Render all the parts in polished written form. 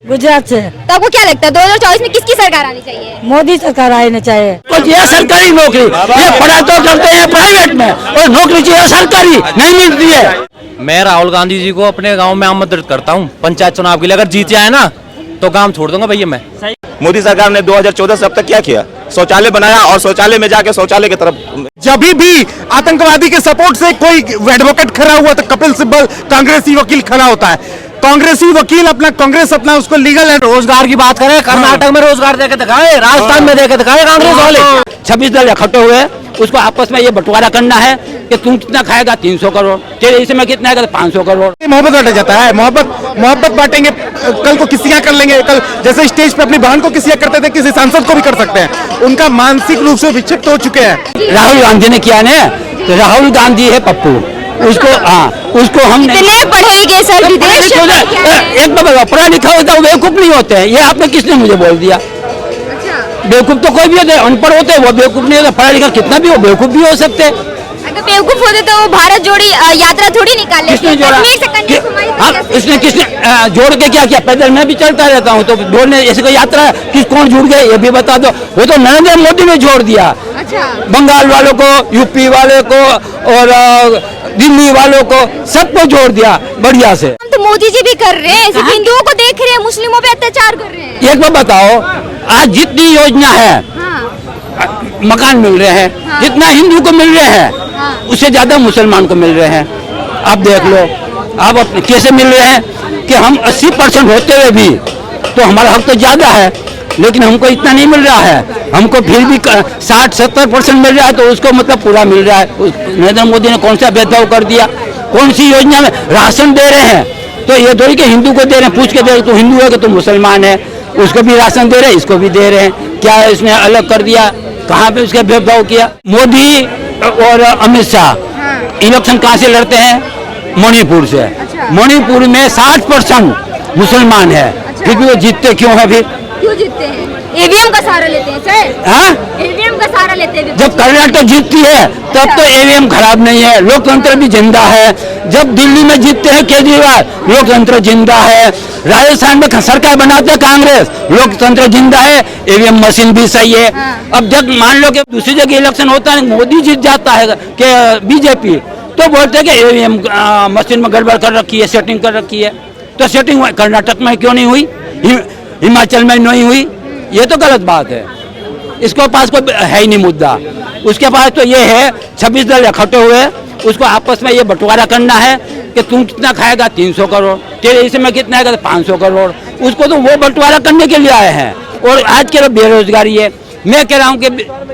गुजरात से। तो आपको क्या लगता है 2024 में किसकी सरकार आनी चाहिए? मोदी सरकार आनी चाहिए। कुछ ये सरकारी नौकरी, ये पढ़ा तो करते हैं प्राइवेट में और नौकरी चाहिए सरकारी नहीं मिलती है। मैं राहुल गांधी जी को अपने गांव में आमंत्रित करता हूं पंचायत चुनाव के लिए। अगर जीत जाए ना तो काम छोड़ दूंगा भैया मैं। मोदी सरकार ने 2014 से अब तक क्या किया? शौचालय बनाया और शौचालय में जाके शौचालय की तरफ जब भी आतंकवादी के सपोर्ट से कोई एडवोकेट खड़ा हुआ तो कपिल सिब्बल कांग्रेसी वकील खड़ा होता है। कांग्रेसी वकील अपना कांग्रेस अपना उसको लीगल है। रोजगार की बात करें, कर्नाटक में रोजगार देके दिखाए, राजस्थान में देके दिखाए कांग्रेस वाले। 26 दल इकट्ठे हुए, उसको आपस में ये बंटवारा करना है कि तुम कितना खाएगा 300 करोड़, तेरे इसमें कितना है 500 करोड़। मोहब्बत बांटा जाता है, मोहब्बत बांटेंगे। कल को किसियां कर लेंगे, कल जैसे स्टेज पे अपनी बहन को किसियां करते थे किसी सांसद को भी कर सकते हैं। उनका मानसिक रूप से विक्षिप्त हो चुके हैं। राहुल गांधी ने किया ना, तो राहुल गांधी है पप्पू, उसको उसको हम इतने पढ़े लिखे सर विदेश एक बार पढ़ा लिखा होता है बेवकूफ नहीं होते हैं। ये आपने किसने मुझे बोल दिया? बेवकूफ तो कोई भी होते, अनपढ़ होते हैं वो बेवकूफ नहीं होता। पढ़ा लिखा कितना भी हो बेवकूफ भी हो सकते हैं। अगर बेवकूफ होते तो वो भारत जोड़ी यात्रा थोड़ी निकाले। किसने जोड़ा? इसने किसने जोड़ के क्या किया? पैदल मैं भी चलता रहता हूँ, तो जोड़ने ऐसे कोई यात्रा कौन जुड़ गए ये भी बता दो। वो तो नरेंद्र मोदी ने जोड़ दिया। अच्छा। बंगाल वालों को, यूपी वाले को और दिल्ली वालों को सबको जोड़ दिया बढ़िया से। तो मोदी जी भी कर रहे हैं, सिर्फ हिंदुओं को देख रहे हैं, मुस्लिमों पे अत्याचार कर रहे हैं। एक बार बताओ, आज जितनी योजना है मकान मिल रहे हैं, जितना हिंदू को मिल रहे हैं उससे ज्यादा मुसलमान को मिल रहे हैं। आप देख लो, आप अपने कैसे मिल रहे हैं कि हम 80% होते हुए भी तो हमारा हक तो ज्यादा है, लेकिन हमको इतना नहीं मिल रहा है। हमको फिर भी 60-70% मिल रहा है, तो उसको मतलब पूरा मिल रहा है। नरेंद्र मोदी ने कौन सा भेदभाव कर दिया? कौन सी योजना में राशन दे रहे हैं तो ये थोड़ी कि हिंदू को दे रहे हैं, पूछ के दे रहे, तो हिंदू है कि तो मुसलमान है, उसको भी राशन दे रहे हैं, इसको भी दे रहे हैं। क्या इसने अलग कर दिया? कहाँ पे उसका भेदभाव किया? मोदी और अमित शाह इलेक्शन कहाँ से लड़ते हैं? मणिपुर से। मणिपुर में 60% मुसलमान है, फिर भी वो जीतते क्यों है? फिर क्यों जीतते हैं? ईवीएम का सहारा लेते हैं सर। हाँ, ईवीएम का सहारा लेते हैं। जब कर्नाटक जीतती है तब तो ईवीएम खराब नहीं है, लोकतंत्र भी जिंदा है। जब दिल्ली में जीतते हैं केजरीवाल, लोकतंत्र जिंदा है। राजस्थान में सरकार बनाते हैं कांग्रेस, लोकतंत्र जिंदा है, ईवीएम मशीन भी सही है। अब जब मान लो कि दूसरी जगह इलेक्शन होता है, मोदी जीत जाता है कि बीजेपी, तो बोलते हैं कि ईवीएम मशीन में गड़बड़ कर रखी है, सेटिंग कर रखी है। तो सेटिंग कर्नाटक में क्यों नहीं हुई, हिमाचल में नहीं हुई? ये तो गलत बात है। इसके पास कोई है ही नहीं मुद्दा। उसके पास तो ये है 26 दल इकट्ठे हुए, उसको आपस में ये बंटवारा करना है कि तुम कितना खाएगा 300 करोड़, तेरे इसमें कितना है 500 करोड़। उसको तो वो बंटवारा करने के लिए आए हैं। और आज के बेरोजगारी है, मैं कह रहा हूँ कि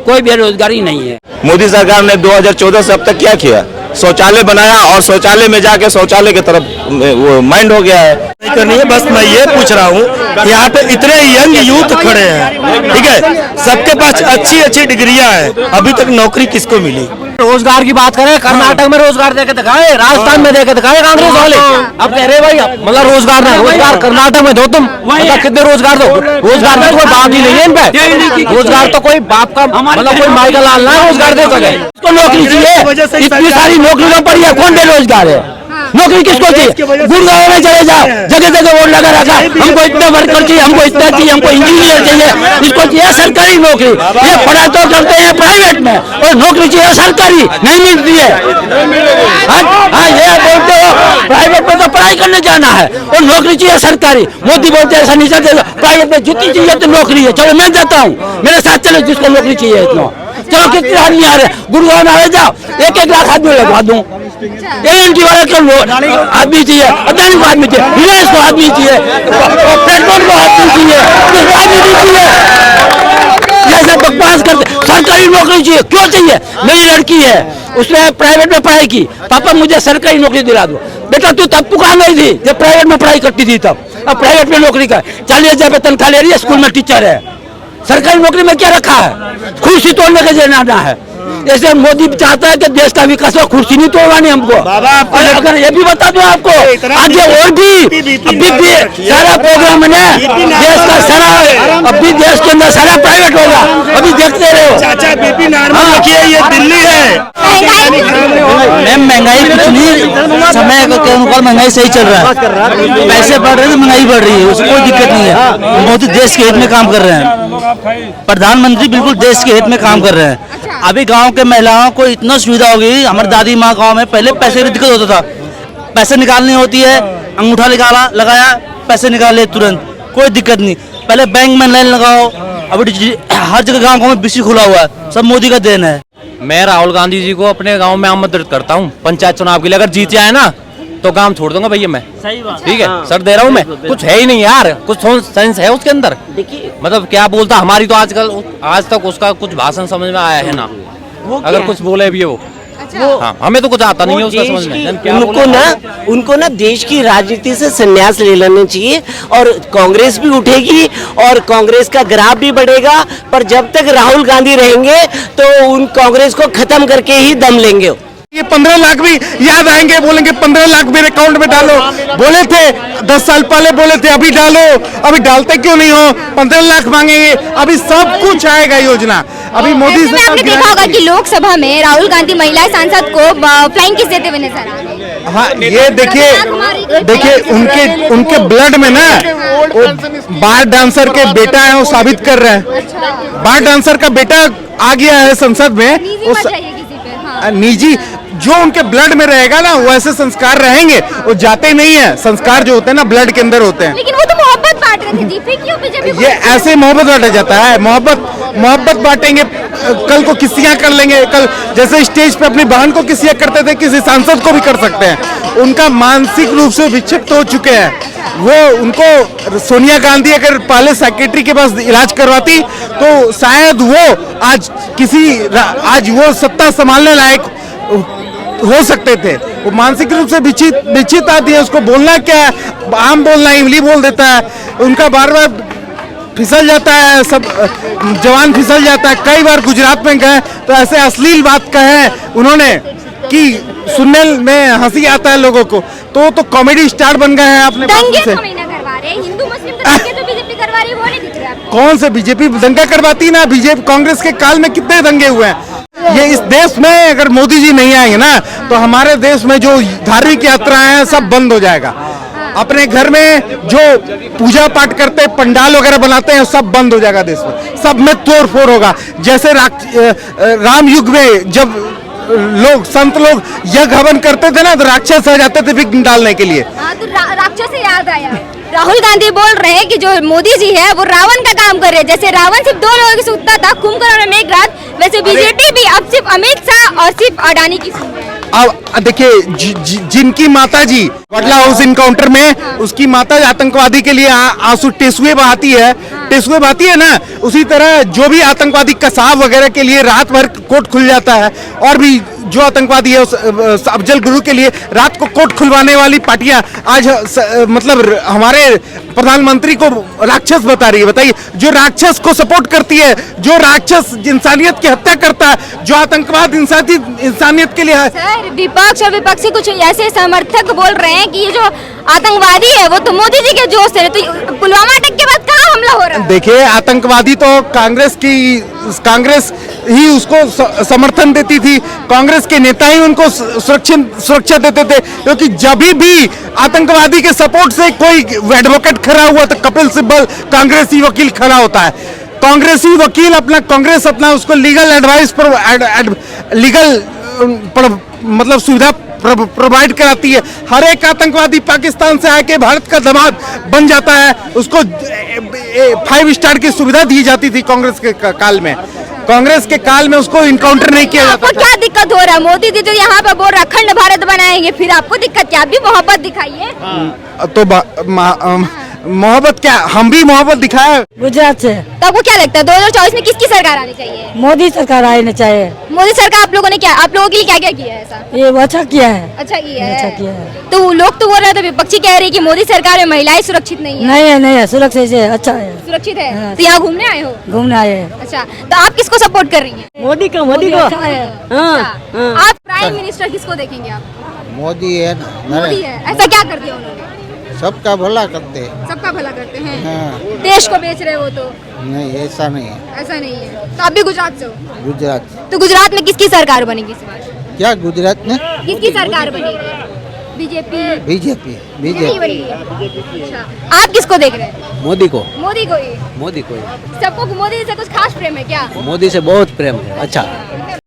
कोई बेरोजगारी नहीं है। मोदी सरकार ने 2014 से अब तक क्या किया? शौचालय बनाया और शौचालय में जाके शौचालय की तरफ वो माइंड हो गया है। नहीं करनी है, बस मैं ये पूछ रहा हूँ, यहाँ पे इतने यंग यूथ खड़े हैं, ठीक है, सबके पास अच्छी डिग्रियां हैं, अभी तक नौकरी किसको मिली? रोजगार की बात करें, कर्नाटक में रोजगार देके दिखाए, राजस्थान में देके दिखाए कांग्रेस वाले। अब कह रहे भाई मतलब रोजगार नहीं, रोजगार कर्नाटक में दो तुम, मतलब कितने रोजगार दो? रोजगार तो कोई बात ही नहीं है इन पे। रोजगार तो कोई बाप का मतलब कोई माई का लाल ना रोजगार दे सके। उसको नौकरी चाहिए, इतनी सारी नौकरियां पड़ी है, कौन बेरोजगार है? नौकरी किसको चाहिए? गुड़गांव में चले जाओ, जगह जगह बोर्ड लगा रखा, हमको इतना वर्कर चाहिए, हमको इतना चाहिए, हमको इंजीनियर चाहिए। इसको चाहिए सरकारी नौकरी। ये पढ़ा तो करते हैं प्राइवेट में और नौकरी चाहिए सरकारी नहीं मिलती है। हाँ, ये बोलते हो प्राइवेट में तो पढ़ाई करने जाना है और नौकरी चाहिए सरकारी। मोदी बोलते हैं ऐसा नहीं चलते, प्राइवेट में जितनी चाहिए तो नौकरी है। चलो मैं जाता हूँ, मेरे साथ चलो जिसको नौकरी चाहिए इतना। चलो कितने आदमी आ रहे? गुड़गांव में आ जाओ, 1-1 लाख आदमी लगवा दूं। एएनटी वाला क्यों आदमी चाहिए, अदानी को आदमी चाहिए, रिलायंस को आदमी चाहिए, पेट्रोल को आदमी चाहिए, आदमी चाहिए। जैसे बकवास करते, सरकारी नौकरी चाहिए। क्यों चाहिए? मेरी लड़की है, उसने प्राइवेट में पढ़ाई की, पापा मुझे सरकारी नौकरी दिला दो। बेटा तू तब कहाँ गई थी जब प्राइवेट में पढ़ाई करती थी? तब अब प्राइवेट में नौकरी का 40,000 तनख्वाह ले रही है, स्कूल में टीचर है। सरकारी नौकरी में क्या रखा है? कुर्सी तोड़ने का जाना है। जैसे मोदी चाहता है कि देश का विकास हो, कुर्सी नहीं तोड़वानी हमको। अगर ये भी बता दूं आपको, आगे और भी अभी भी सारा प्रोग्राम है देश का सारा, अभी देश के अंदर सारा प्राइवेट होगा। अभी देखते रहो। चाचा बीपी नॉर्मल रखिए, ये दिल्ली है। मैम महंगाई कितनी समय के अनुसार महंगाई सही चल रहा है, पैसे बढ़ रहे हैं तो महंगाई बढ़ रही है, उसको कोई दिक्कत नहीं है। मोदी देश के हित में काम कर रहे हैं, प्रधानमंत्री बिल्कुल देश के हित में काम कर रहे हैं। अभी गांव के महिलाओं को इतना सुविधा हो गई, हमारी दादी माँ गांव में पहले पैसे की दिक्कत होता था, पैसे निकालनी होती है, अंगूठा लगाया पैसे निकाले तुरंत, कोई दिक्कत नहीं। पहले बैंक में लाइन लगाओ, अभी हर जगह गाँव में बिजली खुला हुआ है, सब मोदी का देन है। मैं राहुल गांधी जी को अपने गांव में आमंत्रित करता हूं पंचायत चुनाव के लिए। अगर जीत जाए ना तो काम छोड़ दूंगा भैया मैं। सही बात। ठीक है सर, दे रहा हूं मैं। कुछ है ही नहीं यार, कुछ सेंस है उसके अंदर। मतलब क्या बोलता हमारी तो आजकल आज तक उसका कुछ भाषण समझ में आया है ना, अगर कुछ बोले भी वो हाँ, हमें तो कुछ आता नहीं है उसका समझ में। उनको ना देश की राजनीति से संन्यास ले लेना चाहिए, और कांग्रेस भी उठेगी और कांग्रेस का ग्राफ भी बढ़ेगा, पर जब तक राहुल गांधी रहेंगे तो उन कांग्रेस को खत्म करके ही दम लेंगे। ये 15 लाख भी याद आएंगे, बोलेंगे 15 लाख मेरे अकाउंट में डालो, बोले थे 10 साल पहले, बोले थे अभी डालो, अभी डालते क्यों नहीं हो? 15 लाख मांगेंगे, अभी सब कुछ आएगा योजना। अभी मोदी में आपने देखा होगा कि लोकसभा में राहुल गांधी महिला सांसद को फ्लाइंग किस देते हुए नजर आ रहे हैं। हाँ, ये देखिए उनके ब्लड में ना वो बार डांसर के बेटा है, वो साबित कर रहे हैं। बार डांसर का बेटा आ गया है संसद में, निजी जो उनके ब्लड में रहेगा ना वैसे संस्कार रहेंगे, वो जाते नहीं है। संस्कार जो होते हैं ना ब्लड के अंदर होते हैं। लेकिन वो तो मोहब्बत बांट रहे थे जी, फिर क्यों बीजेपी? ये ऐसे मोहब्बत बांटा जाता है, मोहब्बत बांटेंगे, कल को किसियां कर लेंगे। कल जैसे स्टेज पे अपनी बहन को किसियां करते थे, किसी सांसद को भी कर सकते हैं। उनका मानसिक रूप से विक्षिप्त हो चुके हैं वो। उनको सोनिया गांधी अगर पहले सेक्रेटरी के पास इलाज करवाती तो शायद वो आज वो सत्ता संभालने लायक हो सकते थे। वो मानसिक रूप से विक्षिप्त आती है, उसको बोलना क्या है, आम बोलना इमली बोल देता है, उनका बार बार फिसल जाता है, सब जवान फिसल जाता है। कई बार गुजरात में गए तो ऐसे अश्लील बात कहे उन्होंने कि सुनने में हंसी आता है लोगों को। तो कॉमेडी स्टार बन गए हैं अपने दंगे से। हिंदू मुस्लिम दंगे तो बीजेपी करवा रही है, वो नहीं दिख रहा है। कौन से बीजेपी दंगा करवाती ना? बीजेपी कांग्रेस के काल में कितने दंगे हुए हैं। ये इस देश में अगर मोदी जी नहीं आएंगे ना तो हमारे देश में जो धार्मिक यात्राएं हैं सब बंद हो जाएगा। अपने घर में जो पूजा पाठ करते हैं, पंडाल वगैरह बनाते हैं, सब बंद हो जाएगा देश में। सब में तोड़ फोड़ होगा। जैसे राम युग में जब संत लोग यज्ञ हवन करते थे ना तो राक्षस आ जाते थे विघ्न डालने के लिए। हाँ, तो राक्षस से याद आया, राहुल गांधी बोल रहे हैं कि जो मोदी जी है वो रावण का काम कर रहे हैं। जैसे रावण सिर्फ 2 लोगों की सुनता था कुंभकर्ण में एक रात, वैसे बीजेपी भी अब सिर्फ अमित शाह और सिर्फ अडानी की सुन रहे हैं। अब देखिए जिनकी माता जी वडला हाउस इनकाउंटर में उसकी माता आतंकवादी के लिए आंसू टेसुए बहाती है ना, उसी तरह जो भी आतंकवादी कसाब वगैरह के लिए रात भर कोर्ट खुल जाता है, और भी जो आतंकवादी है उस अफजल गुरु के लिए रात को कोर्ट खुलवाने वाली पार्टियां आज मतलब हमारे प्रधानमंत्री को राक्षस बता रही है। बताइए, जो राक्षस को सपोर्ट करती है, जो राक्षस इंसानियत की हत्या करता है, जो आतंकवाद इंसानियत के लिए है। सर, विपक्ष और विपक्षी कुछ ऐसे समर्थक बोल रहे हैं कि ये जो आतंकवादी है वो तो मोदी जी के जोश से, तो पुलवामा अटैक के बाद कहाँ हमला हो रहा है? देखिए, आतंकवादी तो कांग्रेस ही उसको समर्थन देती थी, कांग्रेस के नेता ही उनको सुरक्षा देते थे, क्योंकि जब भी आतंकवादी के सपोर्ट से कोई एडवोकेट खड़ा हुआ तो कपिल सिब्बल कांग्रेसी वकील खड़ा होता है। कांग्रेसी वकील कांग्रेस अपना उसको लीगल एडवाइस मतलब सुविधा प्रोवाइड कराती है। हर एक आतंकवादी पाकिस्तान से आके भारत का दामाद बन जाता है, उसको 5 स्टार की सुविधा दी जाती थी कांग्रेस के काल में। कांग्रेस के काल में उसको इनकाउंटर नहीं किया जाता। आपको क्या दिक्कत हो रहा है? मोदी जी जो यहाँ पे बोल रहा अखंड भारत बनाएंगे, फिर आपको दिक्कत क्या? आप भी मोहब्बत दिखाइए। तो मोहब्बत क्या, हम भी मोहब्बत दिखाए गुजरात से। तो आपको क्या लगता है 2024 में किसकी सरकार आनी चाहिए? मोदी सरकार आनी चाहिए। मोदी सरकार आप लोगों ने क्या, आप लोगों के लिए क्या क्या किया है ऐसा? ये अच्छा किया है। अच्छा किया अच्छा है। किया है। तो लोग तो बोल रहे थे, विपक्षी कह रहे हैं कि मोदी सरकार में महिलाएं सुरक्षित नहीं है। नहीं है सुरक्षित है, अच्छा है, सुरक्षित है। हाँ। तो यहाँ घूमने आए हो? घूमने आए हैं। अच्छा, तो आप किसको सपोर्ट कर रही हैं? मोदी को अच्छा है। अच्छा। आप प्राइम मिनिस्टर किसको देखेंगे आप? मोदी है ना, मोदी है। ऐसा क्या कर दिया उन्होंने? सबका भला करते हैं। सबका भला करते हैं। हाँ। देश को बेच रहे हो तो? नहीं, ऐसा नहीं है। ऐसा नहीं है। तो आप भी गुजरात से हो? गुजरात तो गुजरात में किसकी सरकार बनेगी इस बार? क्या गुजरात में किसकी सरकार बनेगी? बीजेपी बीजेपी नहीं बनी है। अच्छा, आप किसको देख रहे हैं? मोदी को मोदी को ही। मोदी को सबको मोदी से कुछ खास प्रेम है क्या? मोदी से बहुत प्रेम है। अच्छा